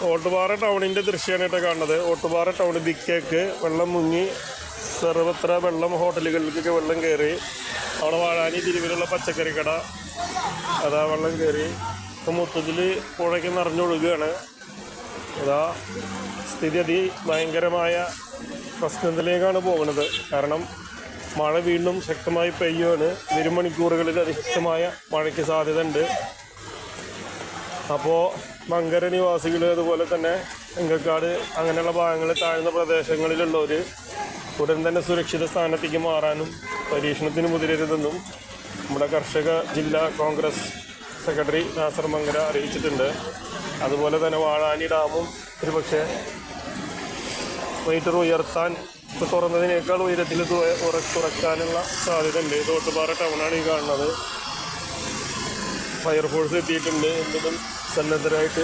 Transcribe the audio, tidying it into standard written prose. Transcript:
ഓട്ടുപാറ ടൗണിൻ്റെ ദൃശ്യമാണ് കേട്ടോ കാണുന്നത്. ഓട്ടുപാറ ടൗൺ ദിക്കേക്ക് വെള്ളം മുങ്ങി, സർവത്ര വെള്ളം, ഹോട്ടലുകളിലേക്കൊക്കെ വെള്ളം കയറി. അവിടെ വാഴാനി തിരുവിലുള്ള പച്ചക്കറി കട അതാ വെള്ളം കയറി. ഇപ്പം മൊത്തത്തിൽ പുഴയ്ക്ക് നിറഞ്ഞൊഴുകുകയാണ്. അതാ സ്ഥിതി ഭയങ്കരമായ പ്രശ്നത്തിലേക്കാണ് പോകുന്നത്. കാരണം മഴ വീണ്ടും ശക്തമായി പെയ്യുകയാണ്. വരും മണിക്കൂറുകളിൽ അതിശക്തമായ മഴയ്ക്ക് സാധ്യത ഉണ്ട്. അപ്പോൾ മങ്കര നിവാസികൾ, അതുപോലെ തന്നെ എങ്കക്കാട് അങ്ങനെയുള്ള ഭാഗങ്ങളിൽ, താഴ്ന്ന പ്രദേശങ്ങളിലുള്ളവർ ഉടൻ തന്നെ സുരക്ഷിത സ്ഥാനത്തേക്ക് മാറാനും പരീക്ഷണത്തിന് മുതിരരുതെന്നും നമ്മുടെ കർഷക ജില്ലാ കോൺഗ്രസ് സെക്രട്ടറി നാസർ മങ്കര അറിയിച്ചിട്ടുണ്ട്. അതുപോലെ തന്നെ വാഴാനി ഡാമും ഒരുപക്ഷെ മീറ്റർ ഉയർത്താൻ, ഇപ്പോൾ തുറന്നതിനേക്കാൾ ഉയരത്തിൽ തുറക്കാനുള്ള സാധ്യത ഉണ്ട്. തോട്ടുപാറ ടൗണാണ് ഈ കാണുന്നത്. ഫയർഫോഴ്സ് എത്തിയിട്ടുണ്ട്. എന്തിനും സന്നദ്ധരായിട്ട്